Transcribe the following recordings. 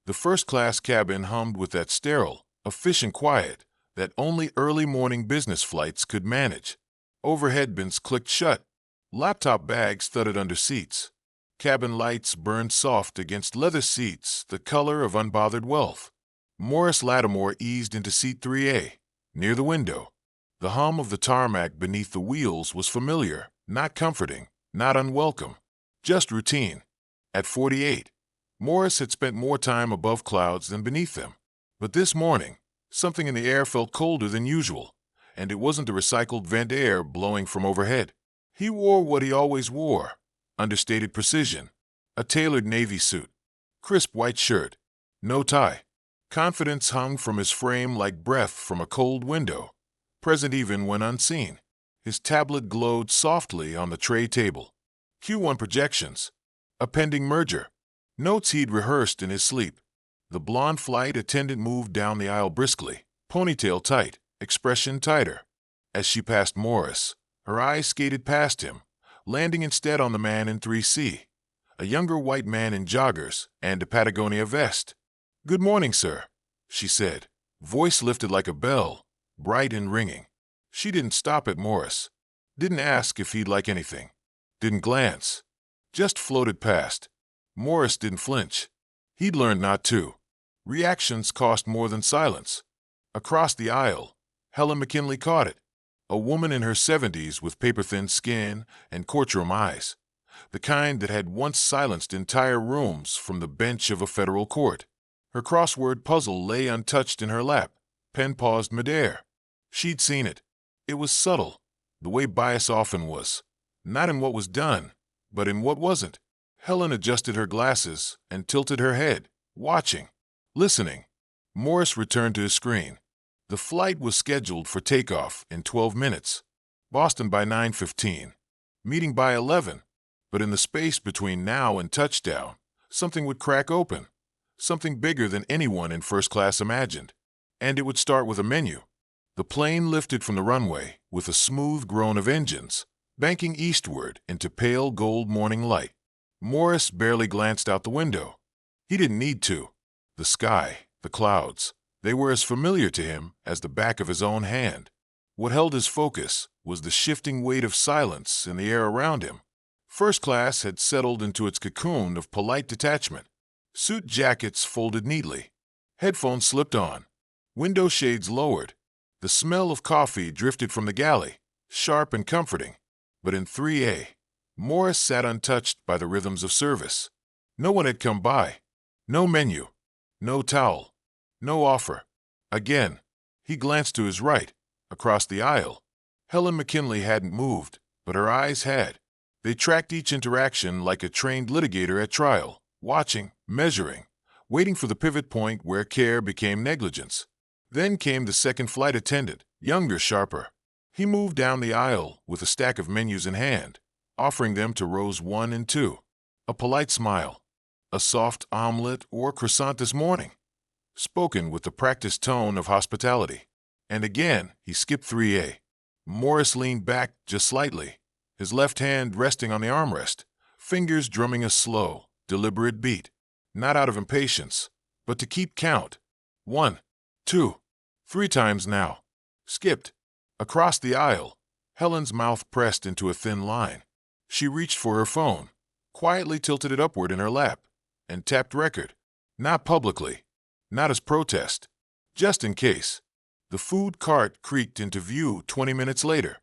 The first-class cabin hummed with that sterile, efficient quiet that only early morning business flights could manage. Overhead bins clicked shut. Laptop bags thudded under seats. Cabin lights burned soft against leather seats, the color of unbothered wealth. Morris Lattimore eased into seat 3A, near the window. The hum of the tarmac beneath the wheels was familiar, not comforting, not unwelcome, just routine. At 48, Morris had spent more time above clouds than beneath them. But this morning, something in the air felt colder than usual, and it wasn't the recycled vent air blowing from overhead. He wore what he always wore, understated precision, a tailored navy suit, crisp white shirt, no tie. Confidence hung from his frame like breath from a cold window, present even when unseen. His tablet glowed softly on the tray table. Q1 projections, a pending merger, notes he'd rehearsed in his sleep. The blonde flight attendant moved down the aisle briskly, ponytail tight, expression tighter. As she passed Morris, her eyes skated past him, landing instead on the man in 3C, a younger white man in joggers and a Patagonia vest. "Good morning, sir," she said, voice lifted like a bell, bright and ringing. She didn't stop at Morris, didn't ask if he'd like anything, didn't glance, just floated past. Morris didn't flinch. He'd learned not to. Reactions cost more than silence. Across the aisle, Helen McKinley caught it. A woman in her 70s with paper-thin skin and courtroom eyes, the kind that had once silenced entire rooms from the bench of a federal court. Her crossword puzzle lay untouched in her lap, pen paused midair. She'd seen it. It was subtle, the way bias often was, not in what was done, but in what wasn't. Helen adjusted her glasses and tilted her head, watching, listening. Morris returned to his screen. The flight was scheduled for takeoff in 12 minutes. Boston by 9:15. Meeting by 11. But in the space between now and touchdown, something would crack open. Something bigger than anyone in first class imagined. And it would start with a menu. The plane lifted from the runway with a smooth groan of engines, banking eastward into pale gold morning light. Morris barely glanced out the window. He didn't need to. The sky, the clouds, they were as familiar to him as the back of his own hand. What held his focus was the shifting weight of silence in the air around him. First class had settled into its cocoon of polite detachment. Suit jackets folded neatly. Headphones slipped on. Window shades lowered. The smell of coffee drifted from the galley, sharp and comforting. But in 3A, Morris sat untouched by the rhythms of service. No one had come by. No menu. No towel. No offer. Again, he glanced to his right, across the aisle. Helen McKinley hadn't moved, but her eyes had. They tracked each interaction like a trained litigator at trial, watching, measuring, waiting for the pivot point where care became negligence. Then came the second flight attendant, younger, sharper. He moved down the aisle with a stack of menus in hand, offering them to rows 1 and 2. A polite smile. A soft omelet or croissant this morning, spoken with the practiced tone of hospitality. And again, he skipped 3A. Morris leaned back just slightly, his left hand resting on the armrest, fingers drumming a slow, deliberate beat, not out of impatience, but to keep count. 1, 2, 3 times now. Skipped. Across the aisle, Helen's mouth pressed into a thin line. She reached for her phone, quietly tilted it upward in her lap, and tapped record. Not publicly, not as protest, just in case. The food cart creaked into view 20 minutes later.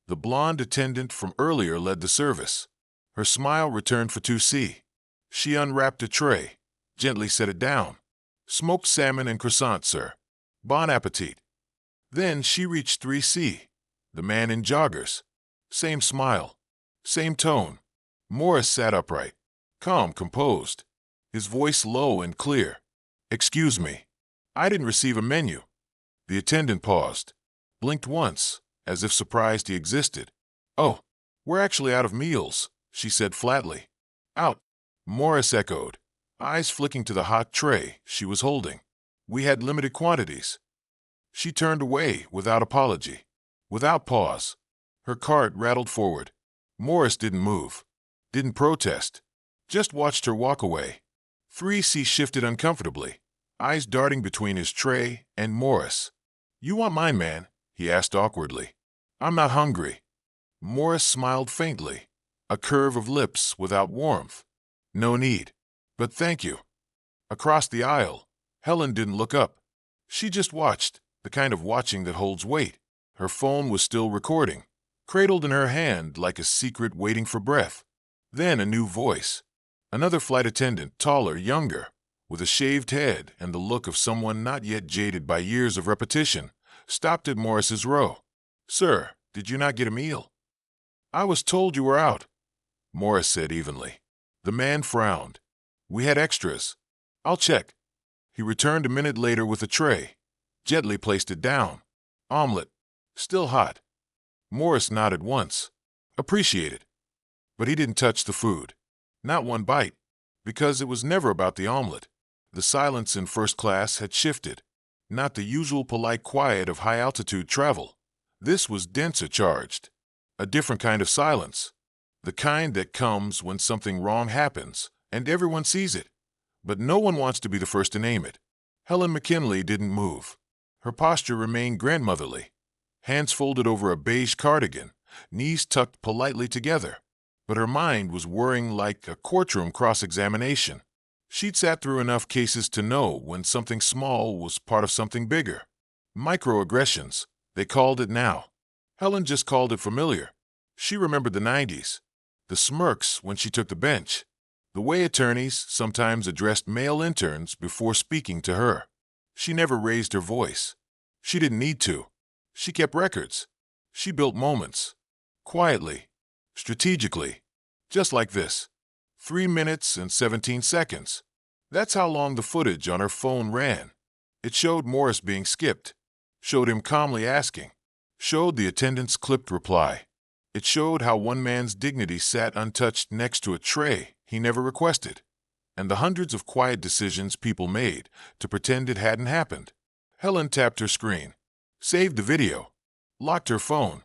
The blonde attendant from earlier led the service. Her smile returned for 2C. She unwrapped a tray, gently set it down. "Smoked salmon and croissant, sir. Bon appetit." Then she reached 3C, the man in joggers. Same smile, same tone. Morris sat upright, calm, composed, his voice low and clear. "Excuse me, I didn't receive a menu." The attendant paused, blinked once, as if surprised he existed. "Oh, we're actually out of meals," she said flatly. "Out," Morris echoed, eyes flicking to the hot tray she was holding. "We had limited quantities." She turned away without apology, without pause. Her cart rattled forward. Morris didn't move, didn't protest, just watched her walk away. 3C shifted uncomfortably, eyes darting between his tray and Morris. "You want mine, man?" he asked awkwardly. "I'm not hungry." Morris smiled faintly, a curve of lips without warmth. "No need. But thank you." Across the aisle, Helen didn't look up. She just watched, the kind of watching that holds weight. Her phone was still recording, cradled in her hand like a secret waiting for breath. Then a new voice. Another flight attendant, taller, younger, with a shaved head and the look of someone not yet jaded by years of repetition, stopped at Morris's row. "Sir, did you not get a meal?" "I was told you were out," Morris said evenly. The man frowned. "We had extras. I'll check." He returned a minute later with a tray, gently placed it down. "Omelet. Still hot." Morris nodded once. "Appreciated." But he didn't touch the food. Not one bite. Because it was never about the omelet. The silence in first class had shifted. Not the usual polite quiet of high-altitude travel. This was denser charged. A different kind of silence. The kind that comes when something wrong happens, and everyone sees it. But no one wants to be the first to name it. Helen McKinley didn't move. Her posture remained grandmotherly. Hands folded over a beige cardigan, knees tucked politely together. But her mind was whirring like a courtroom cross-examination. She'd sat through enough cases to know when something small was part of something bigger. Microaggressions, they called it now. Helen just called it familiar. She remembered the 90s. The smirks when she took the bench. The way attorneys sometimes addressed male interns before speaking to her. She never raised her voice. She didn't need to. She kept records. She built moments. Quietly. Strategically. Just like this. 3 minutes and 17 seconds. That's how long the footage on her phone ran. It showed Morris being skipped. Showed him calmly asking. Showed the attendant's clipped reply. It showed how one man's dignity sat untouched next to a tray he never requested. And the hundreds of quiet decisions people made to pretend it hadn't happened. Helen tapped her screen. Saved the video. Locked her phone.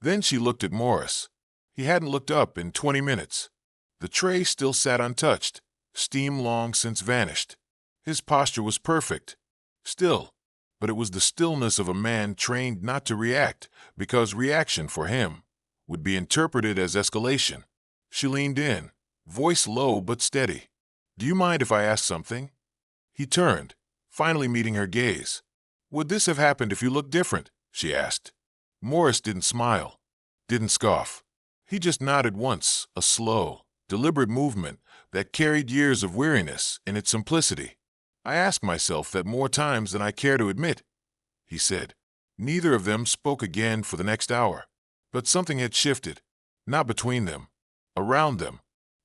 Then she looked at Morris. He hadn't looked up in 20 minutes. The tray still sat untouched, steam long since vanished. His posture was perfect. Still, but it was the stillness of a man trained not to react, because reaction for him would be interpreted as escalation. She leaned in, voice low but steady. "Do you mind if I ask something?" He turned, finally meeting her gaze. "Would this have happened if you looked different?" she asked. Morris didn't smile, didn't scoff. He just nodded once, a slow, deliberate movement that carried years of weariness in its simplicity. "I ask myself that more times than I care to admit," he said. Neither of them spoke again for the next hour. But something had shifted, not between them, around them.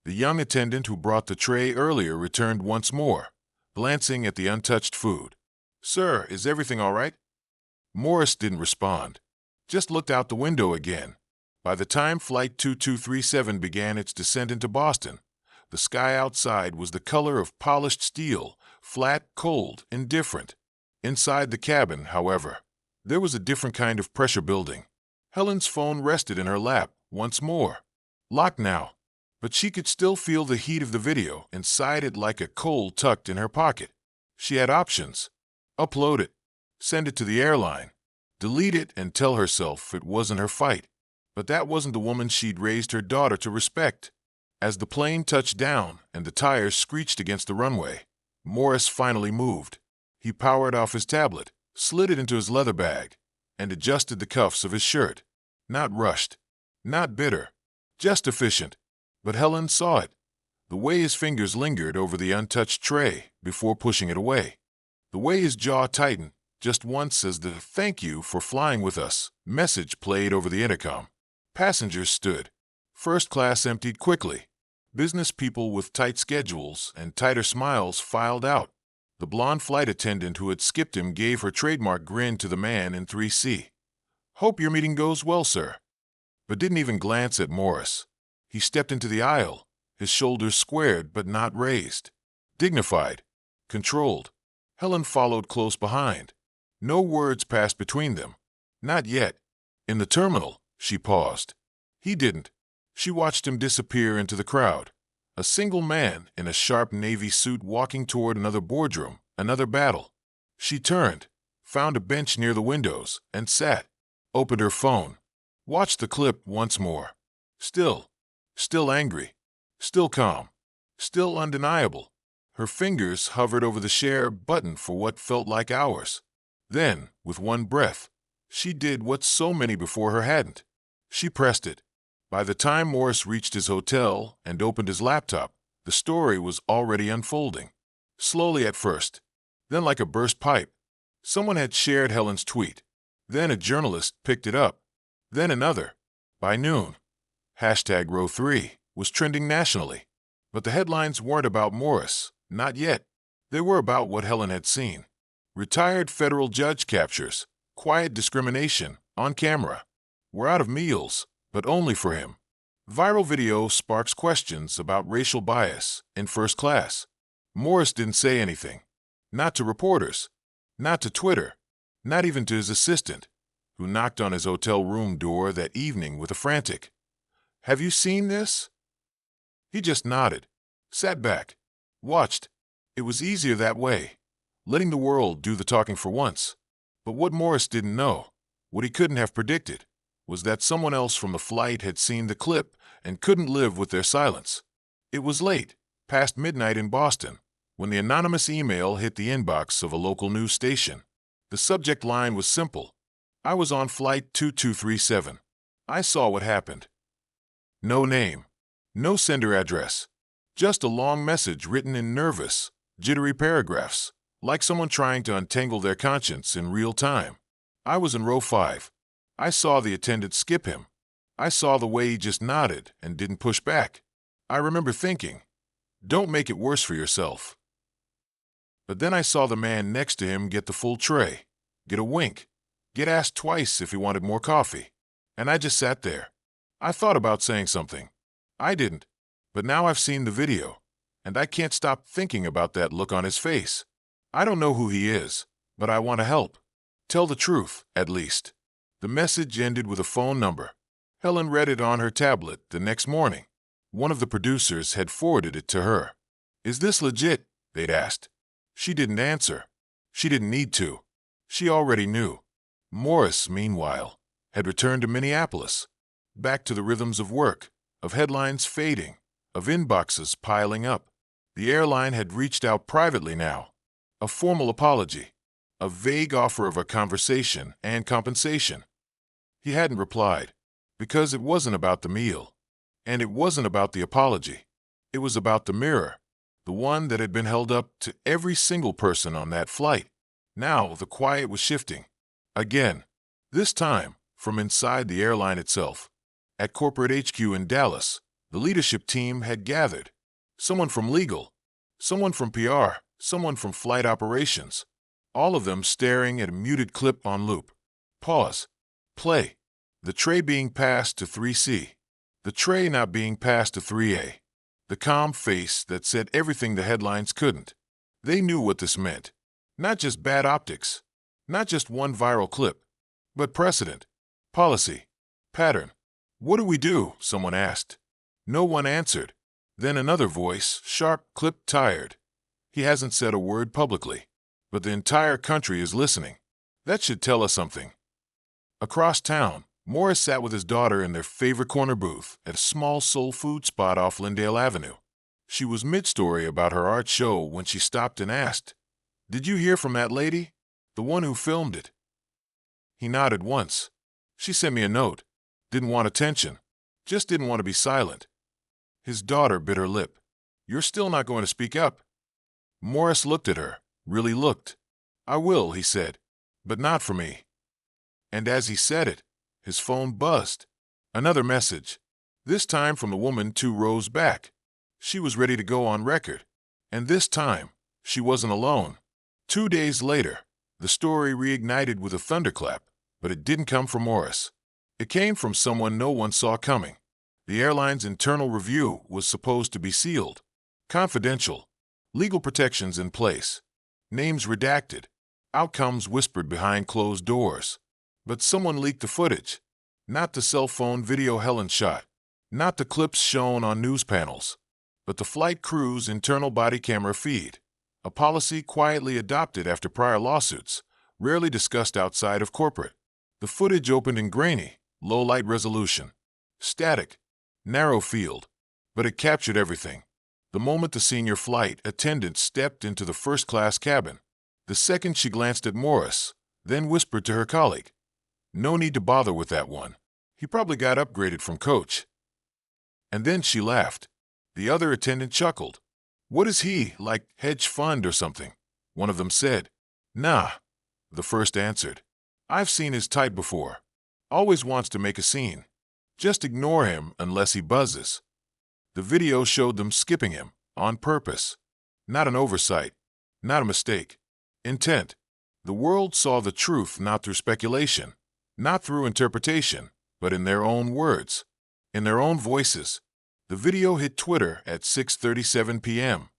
The young attendant who brought the tray earlier returned once more, glancing at the untouched food. "Sir, is everything all right?" Morris didn't respond, just looked out the window again. By the time Flight 2237 began its descent into Boston, the sky outside was the color of polished steel, flat, cold, indifferent. Inside the cabin, however, there was a different kind of pressure building. Helen's phone rested in her lap once more. Locked now, but she could still feel the heat of the video inside it like a coal tucked in her pocket. She had options. Upload it, send it to the airline, delete it and tell herself it wasn't her fight. But that wasn't the woman she'd raised her daughter to respect. As the plane touched down and the tires screeched against the runway, Morris finally moved. He powered off his tablet, slid it into his leather bag, and adjusted the cuffs of his shirt. Not rushed, not bitter, just efficient. But Helen saw it, the way his fingers lingered over the untouched tray before pushing it away. The way his jaw tightened just once as the "thank you for flying with us" message played over the intercom. Passengers stood. First class emptied quickly. Business people with tight schedules and tighter smiles filed out. The blonde flight attendant who had skipped him gave her trademark grin to the man in 3C. "Hope your meeting goes well, sir." But didn't even glance at Morris. He stepped into the aisle, his shoulders squared but not raised. Dignified. Controlled. Helen followed close behind. No words passed between them. Not yet. In the terminal, she paused. He didn't. She watched him disappear into the crowd. A single man in a sharp navy suit walking toward another boardroom, another battle. She turned, found a bench near the windows, and sat. Opened her phone. Watched the clip once more. Still angry. Still calm. Still undeniable. Her fingers hovered over the share button for what felt like hours. Then, with one breath, she did what so many before her hadn't. She pressed it. By the time Morris reached his hotel and opened his laptop, the story was already unfolding. Slowly at first, then like a burst pipe. Someone had shared Helen's tweet. Then a journalist picked it up. Then another. By noon, #Row3 was trending nationally. But the headlines weren't about Morris, not yet. They were about what Helen had seen. Retired federal judge captures, quiet discrimination, on camera. We're out of meals, but only for him. Viral video sparks questions about racial bias in first class. Morris didn't say anything. Not to reporters. Not to Twitter. Not even to his assistant, who knocked on his hotel room door that evening with a frantic, "Have you seen this?" He just nodded, sat back, watched. It was easier that way, letting the world do the talking for once. But what Morris didn't know, what he couldn't have predicted, was that someone else from the flight had seen the clip and couldn't live with their silence. It was late, past midnight in Boston, when the anonymous email hit the inbox of a local news station. The subject line was simple. "I was on flight 2237. I saw what happened." No name. No sender address. Just a long message written in nervous, jittery paragraphs, like someone trying to untangle their conscience in real time. "I was in row 5. I saw the attendant skip him. I saw the way he just nodded and didn't push back. I remember thinking, don't make it worse for yourself. But then I saw the man next to him get the full tray, get a wink, get asked twice if he wanted more coffee. And I just sat there. I thought about saying something. I didn't. But now I've seen the video, and I can't stop thinking about that look on his face. I don't know who he is, but I want to help. Tell the truth, at least." The message ended with a phone number. Helen read it on her tablet the next morning. One of the producers had forwarded it to her. "Is this legit?" they'd asked. She didn't answer. She didn't need to. She already knew. Morris, meanwhile, had returned to Minneapolis, back to the rhythms of work, of headlines fading, of inboxes piling up. The airline had reached out privately now. A formal apology, a vague offer of a conversation and compensation. He hadn't replied, because it wasn't about the meal, and it wasn't about the apology. It was about the mirror, the one that had been held up to every single person on that flight. Now the quiet was shifting. Again, this time from inside the airline itself. At corporate HQ in Dallas, the leadership team had gathered. Someone from legal, someone from PR, someone from flight operations. All of them staring at a muted clip on loop. Pause. Play. The tray being passed to 3C. The tray not being passed to 3A. The calm face that said everything the headlines couldn't. They knew what this meant. Not just bad optics. Not just one viral clip. But precedent. Policy. Pattern. "What do we do?" someone asked. No one answered. Then another voice, sharp, clipped, tired. "He hasn't said a word publicly. But the entire country is listening. That should tell us something." Across town, Morris sat with his daughter in their favorite corner booth at a small soul food spot off Lindale Avenue. She was mid-story about her art show when she stopped and asked, "Did you hear from that lady? The one who filmed it?" He nodded once. "She sent me a note. Didn't want attention. Just didn't want to be silent." His daughter bit her lip. "You're still not going to speak up?" Morris looked at her, really looked. "I will," he said, "but not for me." And as he said it, his phone buzzed. Another message, this time from the woman 2 rows back. She was ready to go on record. And this time, she wasn't alone. 2 days later, the story reignited with a thunderclap, but it didn't come from Morris. It came from someone no one saw coming. The airline's internal review was supposed to be sealed, confidential, legal protections in place, names redacted, outcomes whispered behind closed doors. But someone leaked the footage. Not the cell phone video Helen shot. Not the clips shown on news panels. but the flight crew's internal body camera feed, a policy quietly adopted after prior lawsuits, rarely discussed outside of corporate. The footage opened in grainy, low-light resolution, static, narrow field, but it captured everything. The moment the senior flight attendant stepped into the first-class cabin, the second she glanced at Morris, then whispered to her colleague, "No need to bother with that one. He probably got upgraded from coach." And then she laughed. The other attendant chuckled. "What is he, like hedge fund or something?" One of them said. "Nah," the first answered. "I've seen his type before. Always wants to make a scene. Just ignore him unless he buzzes." The video showed them skipping him, on purpose. Not an oversight, not a mistake. Intent. The world saw the truth not through speculation, not through interpretation, but in their own words, in their own voices. The video hit Twitter at 6:37 p.m.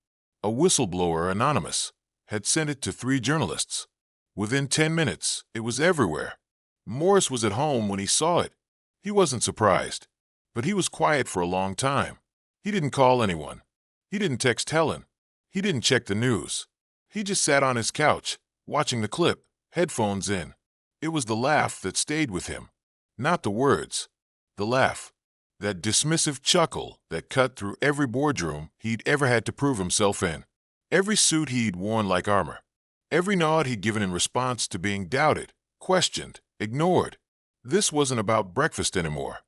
A whistleblower, anonymous, had sent it to 3 journalists. Within 10 minutes, it was everywhere. Morris was at home when he saw it. He wasn't surprised, but he was quiet for a long time. He didn't call anyone. He didn't text Helen. He didn't check the news. He just sat on his couch, watching the clip, headphones in. It was the laugh that stayed with him, not the words. The laugh, that dismissive chuckle that cut through every boardroom he'd ever had to prove himself in, every suit he'd worn like armor, every nod he'd given in response to being doubted, questioned, ignored. This wasn't about breakfast anymore.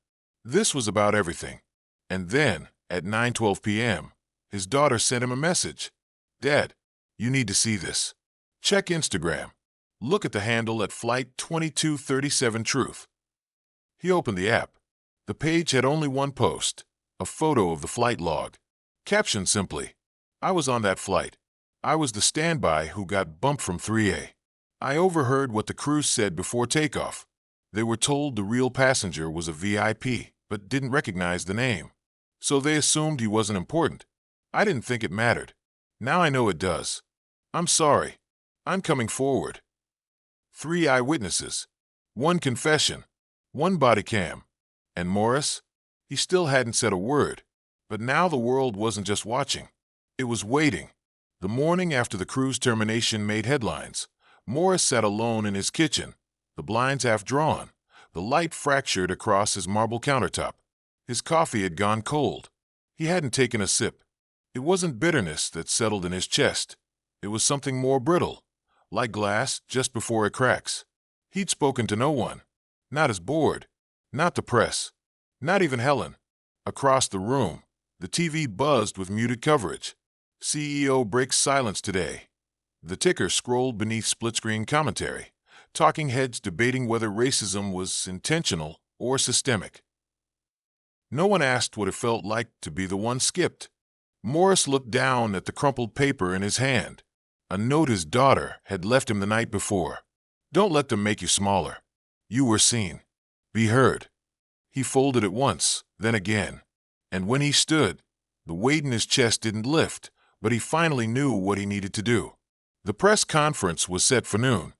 This was about everything. And then, at 9:12 p.m., his daughter sent him a message. "Dad, you need to see this. Check Instagram. Look at the handle at Flight 2237 Truth." He opened the app. The page had only one post, a photo of the flight log. Captioned simply, "I was on that flight. I was the standby who got bumped from 3A. I overheard what the crew said before takeoff. They were told the real passenger was a VIP, but didn't recognize the name. So they assumed he wasn't important. I didn't think it mattered. Now I know it does. I'm sorry. I'm coming forward." 3 eyewitnesses, 1 confession, 1 body cam. And Morris? He still hadn't said a word. But now the world wasn't just watching. It was waiting. The morning after the crew's termination made headlines, Morris sat alone in his kitchen, the blinds half drawn, the light fractured across his marble countertop. His coffee had gone cold. He hadn't taken a sip. It wasn't bitterness that settled in his chest. It was something more brittle, like glass just before it cracks. He'd spoken to no one. Not his board. Not the press. Not even Helen. Across the room, the TV buzzed with muted coverage. "CEO breaks silence today." The ticker scrolled beneath split-screen commentary, talking heads debating whether racism was intentional or systemic. No one asked what it felt like to be the one skipped. Morris looked down at the crumpled paper in his hand, a note his daughter had left him the night before. "Don't let them make you smaller. You were seen. Be heard." He folded it once, then again. And when he stood, the weight in his chest didn't lift, but he finally knew what he needed to do. The press conference was set for noon.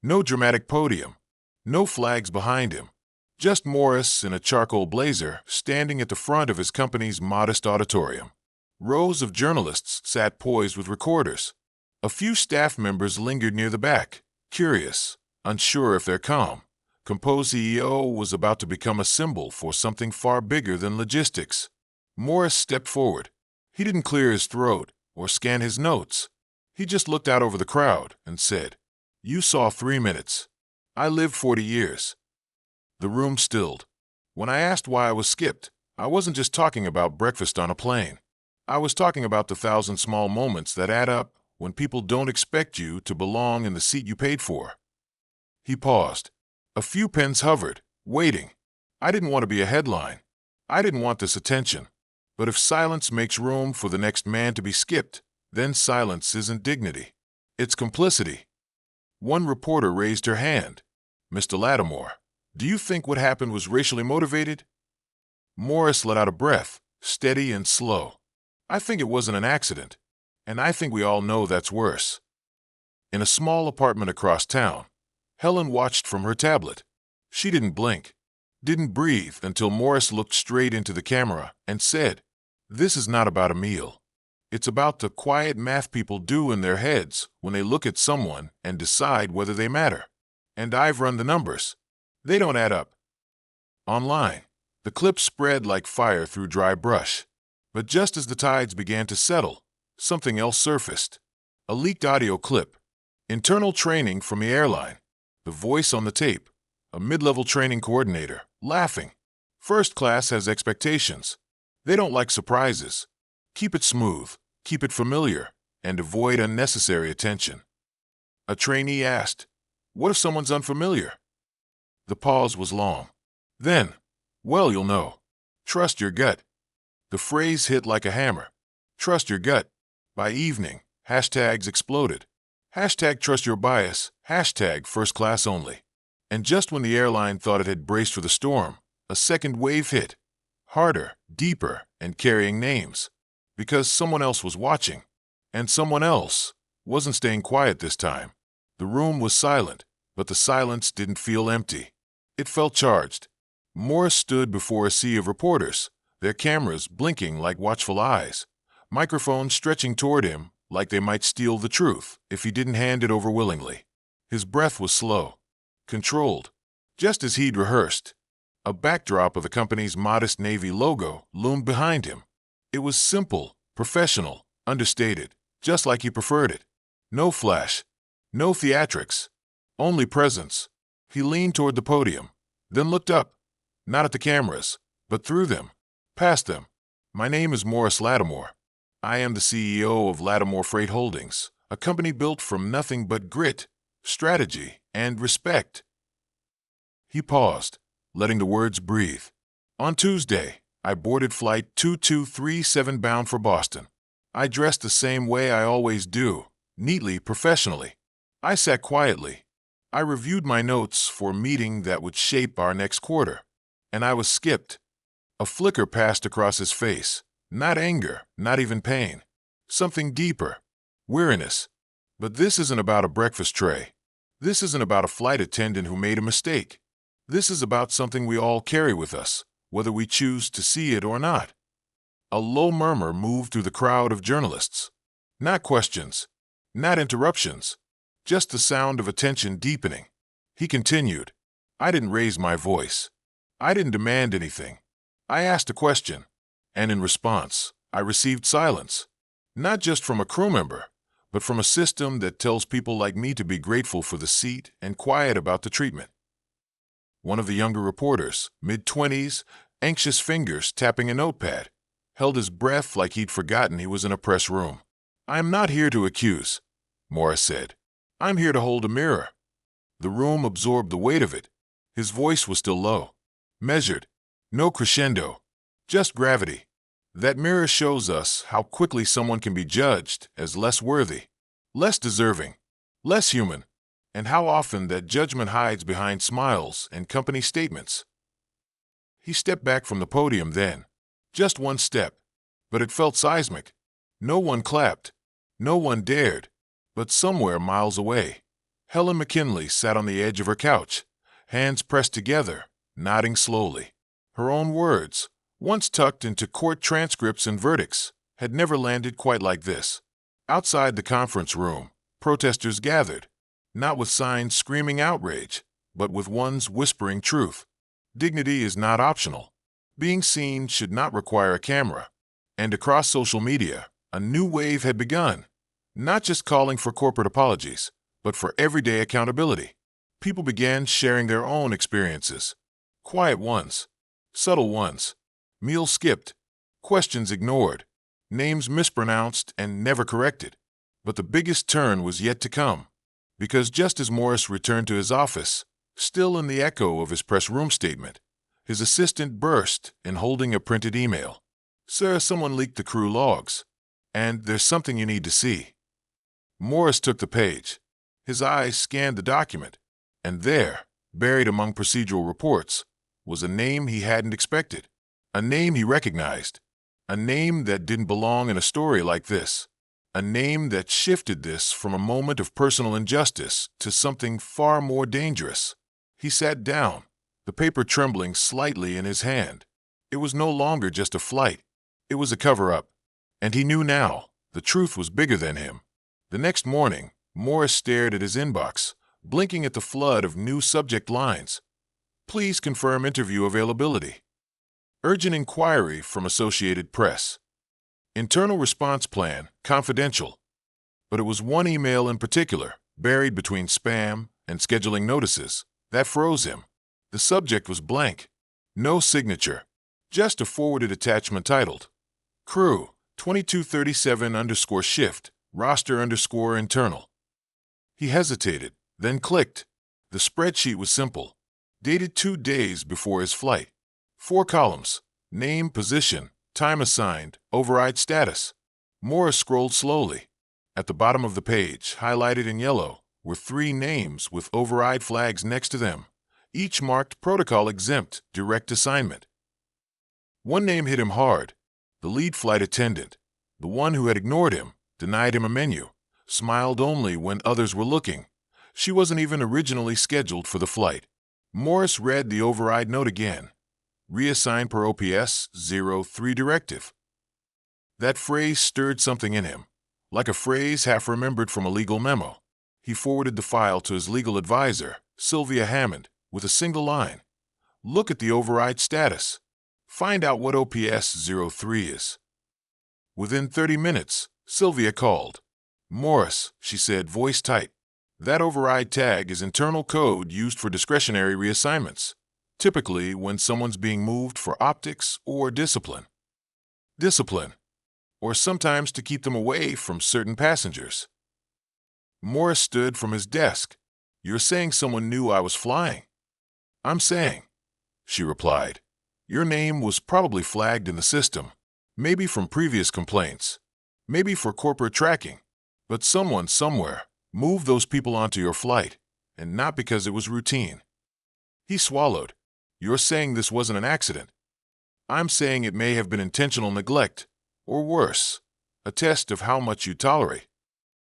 No dramatic podium. No flags behind him. Just Morris in a charcoal blazer standing at the front of his company's modest auditorium. Rows of journalists sat poised with recorders. A few staff members lingered near the back, curious, unsure if their calm, composed CEO was about to become a symbol for something far bigger than logistics. Morris stepped forward. He didn't clear his throat or scan his notes. He just looked out over the crowd and said, "You saw 3 minutes. I lived 40 years. The room stilled. When I asked why I was skipped, I wasn't just talking about breakfast on a plane. I was talking about the 1,000 small moments that add up when people don't expect you to belong in the seat you paid for." He paused. A few pens hovered, waiting. I didn't want to be a headline. I didn't want this attention. But if silence makes room for the next man to be skipped, then silence isn't dignity. It's complicity. One reporter raised her hand. "Mr. Lattimore, do you think what happened was racially motivated?" Morris let out a breath, steady and slow. "I think it wasn't an accident. And I think we all know that's worse." In a small apartment across town, Helen watched from her tablet. She didn't blink, didn't breathe until Morris looked straight into the camera and said, This is not about a meal. It's about the quiet math people do in their heads when they look at someone and decide whether they matter. And I've run the numbers. They don't add up. Online, the clip spread like fire through dry brush. But just as the tides began to settle, something else surfaced. A leaked audio clip. Internal training from the airline. The voice on the tape. A mid-level training coordinator, laughing. First class has expectations. They don't like surprises. Keep it smooth, keep it familiar, and avoid unnecessary attention. A trainee asked, "What if someone's unfamiliar?" The pause was long. Then, "Well, you'll know. Trust your gut." The phrase hit like a hammer. Trust your gut. By evening, hashtags exploded. Hashtag trust your bias, hashtag first class only. And just when the airline thought it had braced for the storm, a second wave hit. Harder, deeper, and carrying names. Because someone else was watching. And someone else wasn't staying quiet this time. The room was silent, but the silence didn't feel empty. It felt charged. Morris stood before a sea of reporters, their cameras blinking like watchful eyes, microphones stretching toward him like they might steal the truth if he didn't hand it over willingly. His breath was slow, controlled, just as he'd rehearsed. A backdrop of the company's modest Navy logo loomed behind him. It was simple, professional, understated, just like he preferred it. No flash, no theatrics, only presence. He leaned toward the podium, then looked up, not at the cameras, but through them, past them. "My name is Morris Lattimore. I am the CEO of Lattimore Freight Holdings, a company built from nothing but grit, strategy, and respect." He paused, letting the words breathe. "On Tuesday, I boarded Flight 2237 bound for Boston. I dressed the same way I always do, neatly, professionally. I sat quietly. I reviewed my notes for a meeting that would shape our next quarter. And I was skipped." A flicker passed across his face. Not anger, not even pain. Something deeper. Weariness. But this isn't about a breakfast tray. This isn't about a flight attendant who made a mistake. This is about something we all carry with us, whether we choose to see it or not. A low murmur moved through the crowd of journalists. Not questions, not interruptions, just the sound of attention deepening. He continued, "I didn't raise my voice. I didn't demand anything. I asked a question, and in response, I received silence. Not just from a crew member, but from a system that tells people like me to be grateful for the seat and quiet about the treatment." One of the younger reporters, mid-20s, anxious fingers tapping a notepad, held his breath like he'd forgotten he was in a press room. "I am not here to accuse," Morris said. "I'm here to hold a mirror." The room absorbed the weight of it. His voice was still low, measured, no crescendo, just gravity. That mirror shows us how quickly someone can be judged as less worthy, less deserving, less human, and how often that judgment hides behind smiles and company statements. He stepped back from the podium then, just one step, but it felt seismic. No one clapped, no one dared, but somewhere miles away, Helen McKinley sat on the edge of her couch, hands pressed together, nodding slowly. Her own words, once tucked into court transcripts and verdicts, had never landed quite like this. Outside the conference room, protesters gathered, not with signs screaming outrage, but with ones whispering truth. Dignity is not optional. Being seen should not require a camera. And across social media, a new wave had begun, not just calling for corporate apologies, but for everyday accountability. People began sharing their own experiences. Quiet ones, subtle ones, meals skipped, questions ignored, names mispronounced and never corrected. But the biggest turn was yet to come, because just as Morris returned to his office, still in the echo of his press room statement, his assistant burst in holding a printed email. "Sir, someone leaked the crew logs, and there's something you need to see." Morris took the page. His eyes scanned the document, and there, buried among procedural reports, was a name he hadn't expected, a name he recognized, a name that didn't belong in a story like this, a name that shifted this from a moment of personal injustice to something far more dangerous. He sat down, the paper trembling slightly in his hand. It was no longer just a flight. It was a cover-up, and he knew now the truth was bigger than him. The next morning, Morris stared at his inbox, blinking at the flood of new subject lines. Please confirm interview availability. Urgent inquiry from Associated Press. Internal response plan, confidential. But it was one email in particular, buried between spam and scheduling notices, that froze him. The subject was blank. No signature. Just a forwarded attachment titled, Crew, 2237_shift, roster_internal. He hesitated, then clicked. The spreadsheet was simple. Dated 2 days before his flight. 4 columns. Name, position, time assigned, override status. Morris scrolled slowly. At the bottom of the page, highlighted in yellow, were 3 names with override flags next to them, each marked protocol exempt, direct assignment. One name hit him hard. The lead flight attendant, the one who had ignored him, denied him a menu, smiled only when others were looking. She wasn't even originally scheduled for the flight. Morris read the override note again. Reassign per OPS 03 directive. That phrase stirred something in him, like a phrase half remembered from a legal memo. He forwarded the file to his legal advisor, Sylvia Hammond, with a single line. Look at the override status. Find out what OPS 03 is. Within 30 minutes, Sylvia called. Morris, she said, voice tight. That override tag is internal code used for discretionary reassignments, typically when someone's being moved for optics or discipline. Discipline, or sometimes to keep them away from certain passengers. Morris stood from his desk. You're saying someone knew I was flying? I'm saying, she replied. Your name was probably flagged in the system, maybe from previous complaints, maybe for corporate tracking, but someone somewhere moved those people onto your flight, and not because it was routine. He swallowed. You're saying this wasn't an accident. I'm saying it may have been intentional neglect, or worse, a test of how much you tolerate.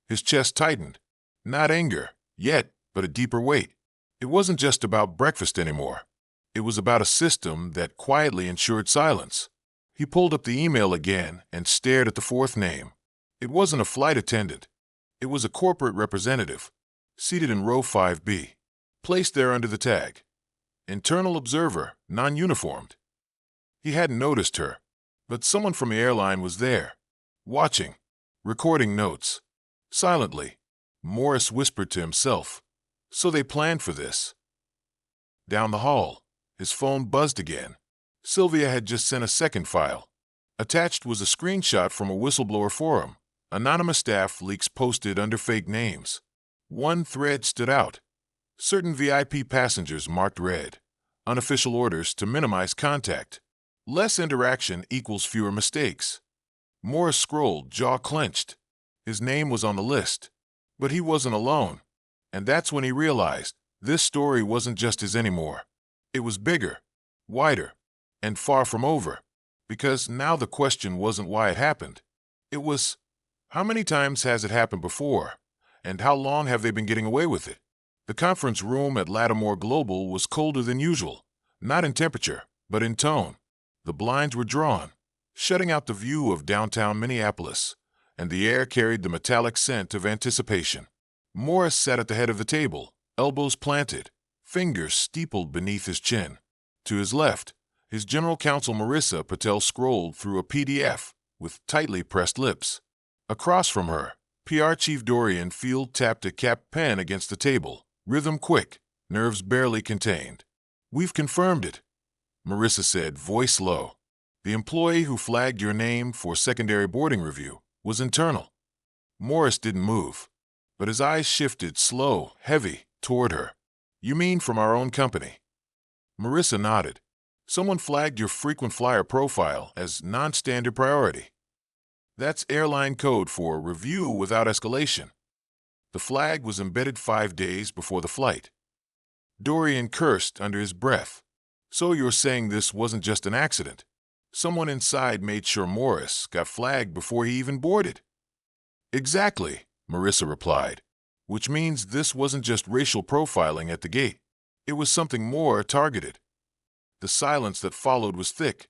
His chest tightened. Not anger, yet, but a deeper weight. It wasn't just about breakfast anymore. It was about a system that quietly ensured silence. He pulled up the email again and stared at the 4th name. It wasn't a flight attendant. It was a corporate representative, seated in row 5B, placed there under the tag. Internal observer, non-uniformed. He hadn't noticed her, but someone from the airline was there, watching, recording notes. Silently, Morris whispered to himself, so they planned for this. Down the hall, his phone buzzed again. Sylvia had just sent a second file. Attached was a screenshot from a whistleblower forum. Anonymous staff leaks posted under fake names. One thread stood out. Certain VIP passengers marked red. Unofficial orders to minimize contact. Less interaction equals fewer mistakes. Morris scrolled, jaw clenched. His name was on the list. But he wasn't alone. And that's when he realized this story wasn't just his anymore. It was bigger, wider, and far from over. Because now the question wasn't why it happened. It was, how many times has it happened before? And how long have they been getting away with it? The conference room at Lattimore Global was colder than usual, not in temperature, but in tone. The blinds were drawn, shutting out the view of downtown Minneapolis, and the air carried the metallic scent of anticipation. Morris sat at the head of the table, elbows planted, fingers steepled beneath his chin. To his left, his general counsel Marissa Patel scrolled through a PDF with tightly pressed lips. Across from her, PR Chief Dorian Field tapped a capped pen against the table, rhythm quick, nerves barely contained. We've confirmed it, Marissa said, voice low. The employee who flagged your name for secondary boarding review was internal. Morris didn't move, but his eyes shifted slow, heavy, toward her. You mean from our own company? Marissa nodded. Someone flagged your frequent flyer profile as non-standard priority. That's airline code for review without escalation. The flag was embedded 5 days before the flight. Dorian cursed under his breath. So you're saying this wasn't just an accident? Someone inside made sure Morris got flagged before he even boarded? Exactly, Marissa replied, which means this wasn't just racial profiling at the gate. It was something more targeted. The silence that followed was thick.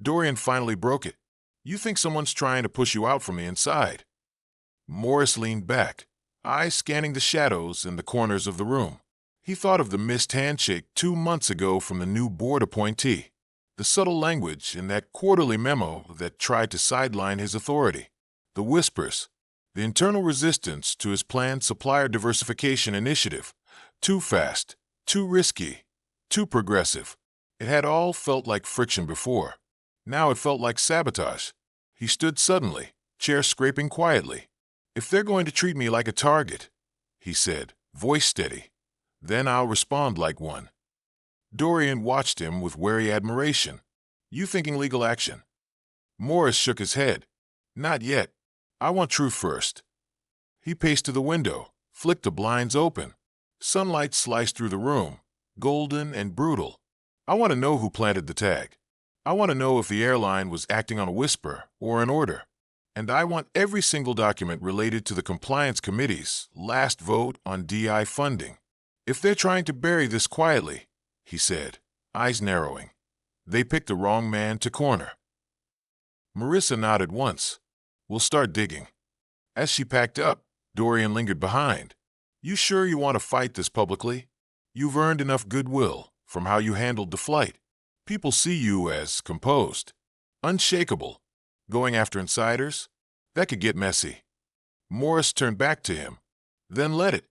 Dorian finally broke it. You think someone's trying to push you out from the inside. Morris leaned back, eyes scanning the shadows in the corners of the room. He thought of the missed handshake 2 months ago from the new board appointee, the subtle language in that quarterly memo that tried to sideline his authority, the whispers, the internal resistance to his planned supplier diversification initiative. Too fast, too risky, too progressive. It had all felt like friction before. Now it felt like sabotage. He stood suddenly, chair scraping quietly. "If they're going to treat me like a target," he said, voice steady, "then I'll respond like one." Dorian watched him with wary admiration. "You thinking legal action?" Morris shook his head. "Not yet. I want truth first." He paced to the window, flicked the blinds open. Sunlight sliced through the room, golden and brutal. "I want to know who planted the tag. I want to know if the airline was acting on a whisper or an order. And I want every single document related to the Compliance Committee's last vote on DI funding. If they're trying to bury this quietly," he said, eyes narrowing, "they picked the wrong man to corner." Marissa nodded once. "We'll start digging." As she packed up, Dorian lingered behind. "You sure you want to fight this publicly? You've earned enough goodwill from how you handled the flight. People see you as composed, unshakable. Going after insiders? That could get messy." Morris turned back to him. "Then let it."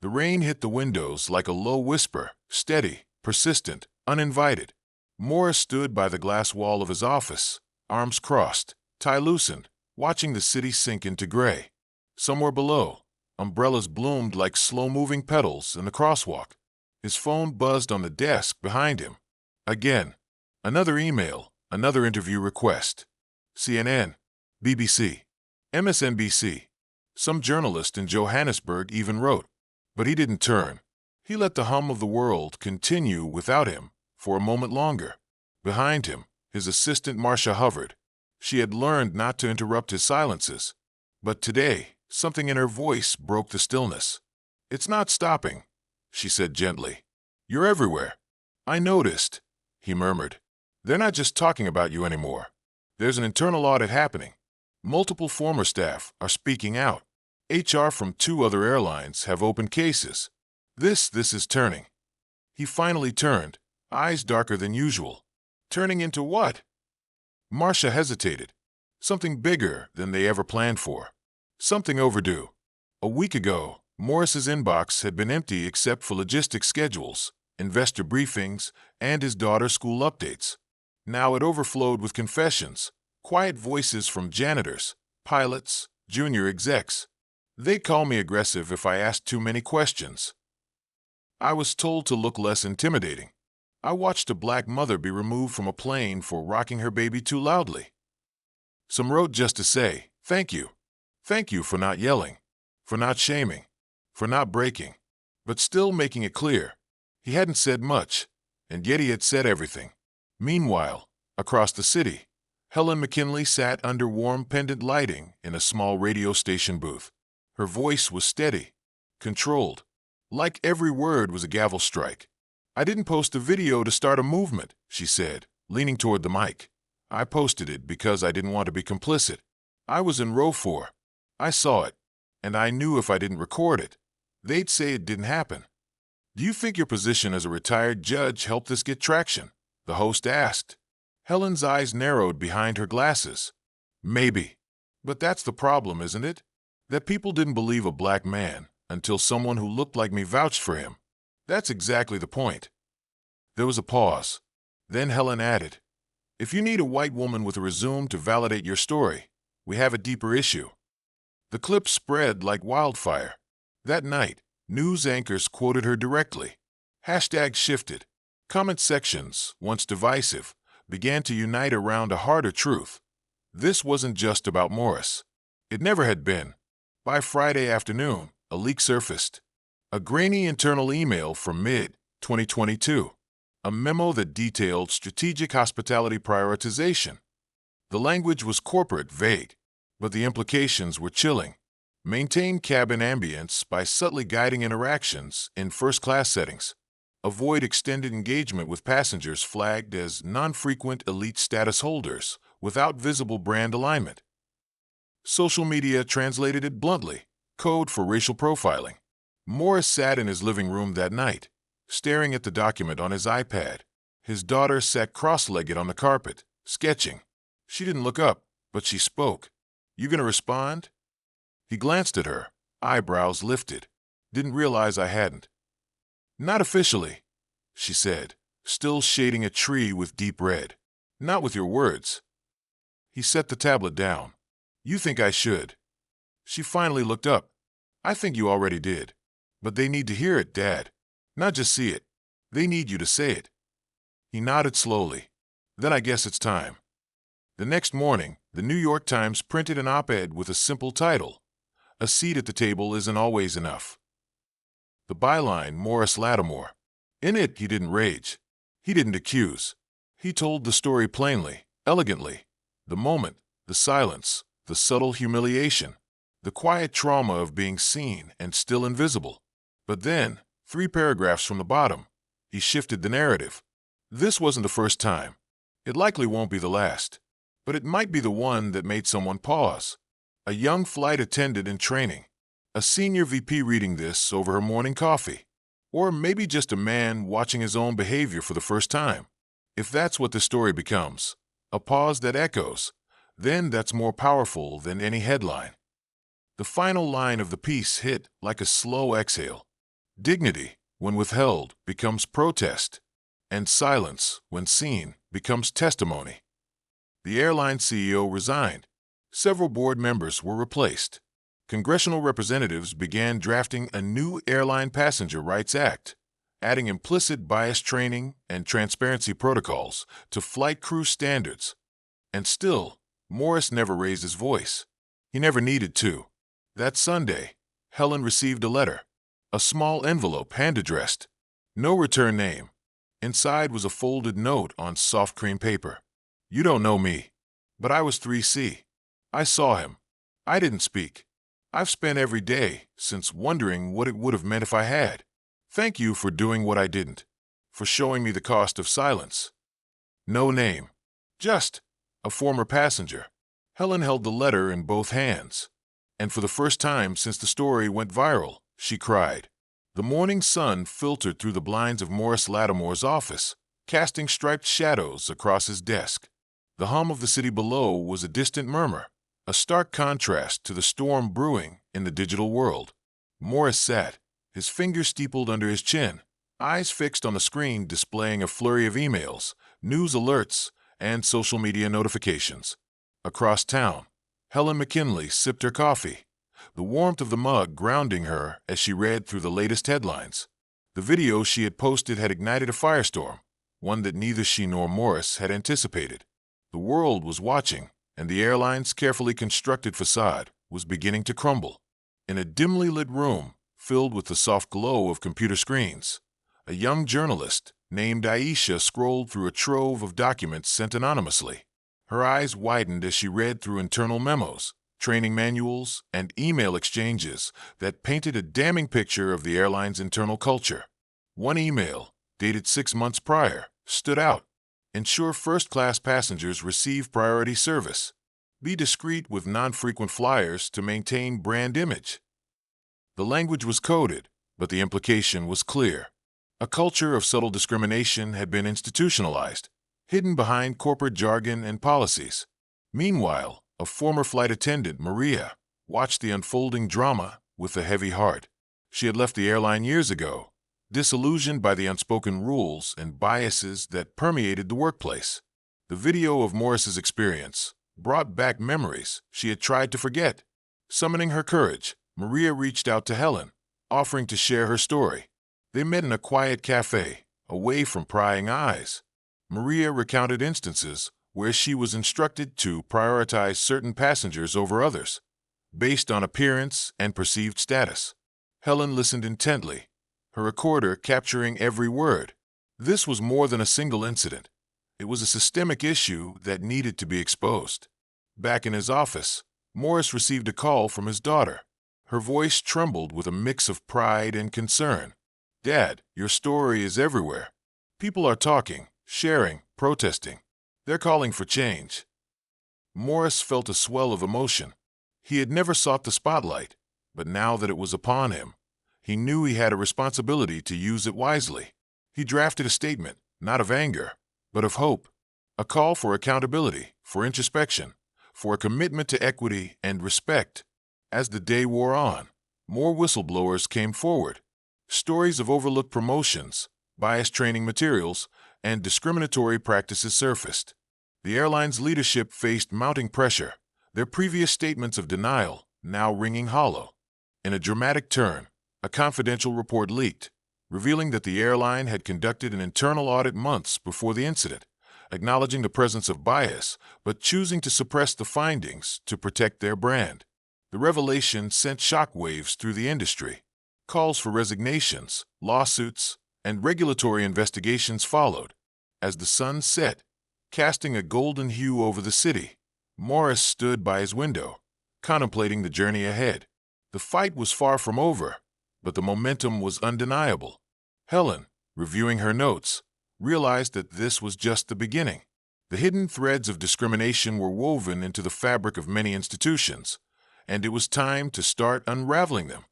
The rain hit the windows like a low whisper, steady, persistent, uninvited. Morris stood by the glass wall of his office, arms crossed, tie loosened, watching the city sink into gray. Somewhere below, umbrellas bloomed like slow-moving petals in the crosswalk. His phone buzzed on the desk behind him. Again, another email, another interview request. CNN, BBC, MSNBC. Some journalist in Johannesburg even wrote. But he didn't turn. He let the hum of the world continue without him for a moment longer. Behind him, his assistant Marcia hovered. She had learned not to interrupt his silences. But today, something in her voice broke the stillness. "It's not stopping," she said gently. "You're everywhere." "I noticed," he murmured. "They're not just talking about you anymore. There's an internal audit happening. Multiple former staff are speaking out. HR from 2 other airlines have opened cases. This is turning." He finally turned, eyes darker than usual. "Turning into what?" Marcia hesitated. Something bigger than they ever planned for. Something overdue. A week ago, Morris's inbox had been empty except for logistics schedules, investor briefings, and his daughter's school updates. Now it overflowed with confessions, quiet voices from janitors, pilots, junior execs. "They call me aggressive if I ask too many questions. I was told to look less intimidating. I watched a black mother be removed from a plane for rocking her baby too loudly." Some wrote just to say, "Thank you. Thank you for not yelling, for not shaming, for not breaking," but still making it clear. He hadn't said much, and yet he had said everything. Meanwhile, across the city, Helen McKinley sat under warm pendant lighting in a small radio station booth. Her voice was steady, controlled, like every word was a gavel strike. "I didn't post a video to start a movement," she said, leaning toward the mic. "I posted it because I didn't want to be complicit. I was in row 4. I saw it, and I knew if I didn't record it, they'd say it didn't happen." "Do you think your position as a retired judge helped this get traction?" the host asked. Helen's eyes narrowed behind her glasses. "Maybe. But that's the problem, isn't it? That people didn't believe a black man until someone who looked like me vouched for him. That's exactly the point." There was a pause. Then Helen added, "If you need a white woman with a resume to validate your story, we have a deeper issue." The clip spread like wildfire. That night, news anchors quoted her directly. Hashtags shifted. Comment sections, once divisive, began to unite around a harder truth. This wasn't just about Morris. It never had been. By Friday afternoon, a leak surfaced. A grainy internal email from mid-2022. A memo that detailed strategic hospitality prioritization. The language was corporate, vague, but the implications were chilling. Maintain cabin ambience by subtly guiding interactions in first-class settings. Avoid extended engagement with passengers flagged as non-frequent elite status holders without visible brand alignment. Social media translated it bluntly, code for racial profiling. Morris sat in his living room that night, staring at the document on his iPad. His daughter sat cross-legged on the carpet, sketching. She didn't look up, but she spoke. "You gonna respond?" He glanced at her, eyebrows lifted. "Didn't realize I hadn't." "Not officially," she said, still shading a tree with deep red. "Not with your words." He set the tablet down. "You think I should?" She finally looked up. "I think you already did. But they need to hear it, Dad. Not just see it. They need you to say it." He nodded slowly. "Then I guess it's time." The next morning, the New York Times printed an op-ed with a simple title: "A seat at the table isn't always enough." The byline, Morris Lattimore. In it, he didn't rage. He didn't accuse. He told the story plainly, elegantly. The moment, the silence, the subtle humiliation, the quiet trauma of being seen and still invisible. But then, 3 paragraphs from the bottom, he shifted the narrative. This wasn't the first time. It likely won't be the last. But it might be the one that made someone pause. A young flight attendant in training. A senior VP reading this over her morning coffee. Or maybe just a man watching his own behavior for the first time. If that's what the story becomes, a pause that echoes, then that's more powerful than any headline. The final line of the piece hit like a slow exhale. Dignity, when withheld, becomes protest, and silence, when seen, becomes testimony. The airline CEO resigned. Several board members were replaced. Congressional representatives began drafting a new Airline Passenger Rights Act, adding implicit bias training and transparency protocols to flight crew standards. And still, Morris never raised his voice. He never needed to. That Sunday, Helen received a letter, a small envelope hand-addressed. No return name. Inside was a folded note on soft cream paper. "You don't know me, but I was 3C. I saw him. I didn't speak. I've spent every day since wondering what it would have meant if I had. Thank you for doing what I didn't, for showing me the cost of silence." No name. Just a former passenger. Helen held the letter in both hands. And for the first time since the story went viral, she cried. The morning sun filtered through the blinds of Morris Lattimore's office, casting striped shadows across his desk. The hum of the city below was a distant murmur, a stark contrast to the storm brewing in the digital world. Morris sat, his fingers steepled under his chin, eyes fixed on the screen displaying a flurry of emails, news alerts, and social media notifications. Across town, Helen McKinley sipped her coffee, the warmth of the mug grounding her as she read through the latest headlines. The video she had posted had ignited a firestorm, one that neither she nor Morris had anticipated. The world was watching, and the airline's carefully constructed facade was beginning to crumble. In a dimly lit room, filled with the soft glow of computer screens, a young journalist named Aisha scrolled through a trove of documents sent anonymously. Her eyes widened as she read through internal memos, training manuals, and email exchanges that painted a damning picture of the airline's internal culture. One email, dated 6 months prior, stood out. Ensure first-class passengers receive priority service. Be discreet with non-frequent flyers to maintain brand image. The language was coded, but the implication was clear. A culture of subtle discrimination had been institutionalized, hidden behind corporate jargon and policies. Meanwhile, a former flight attendant, Maria, watched the unfolding drama with a heavy heart. She had left the airline years ago, disillusioned by the unspoken rules and biases that permeated the workplace. The video of Morris's experience brought back memories she had tried to forget. Summoning her courage, Maria reached out to Helen, offering to share her story. They met in a quiet cafe, away from prying eyes. Maria recounted instances where she was instructed to prioritize certain passengers over others, based on appearance and perceived status. Helen listened intently, her recorder capturing every word. This was more than a single incident. It was a systemic issue that needed to be exposed. Back in his office, Morris received a call from his daughter. Her voice trembled with a mix of pride and concern. "Dad, your story is everywhere. People are talking, sharing, protesting. They're calling for change." Morris felt a swell of emotion. He had never sought the spotlight, but now that it was upon him, he knew he had a responsibility to use it wisely. He drafted a statement, not of anger, but of hope, a call for accountability, for introspection, for a commitment to equity and respect. As the day wore on, more whistleblowers came forward. Stories of overlooked promotions, biased training materials, and discriminatory practices surfaced. The airline's leadership faced mounting pressure, their previous statements of denial now ringing hollow. In a dramatic turn, a confidential report leaked, revealing that the airline had conducted an internal audit months before the incident, acknowledging the presence of bias, but choosing to suppress the findings to protect their brand. The revelation sent shockwaves through the industry. Calls for resignations, lawsuits, and regulatory investigations followed. As the sun set, casting a golden hue over the city, Morris stood by his window, contemplating the journey ahead. The fight was far from over, but the momentum was undeniable. Helen, reviewing her notes, realized that this was just the beginning. The hidden threads of discrimination were woven into the fabric of many institutions, and it was time to start unraveling them.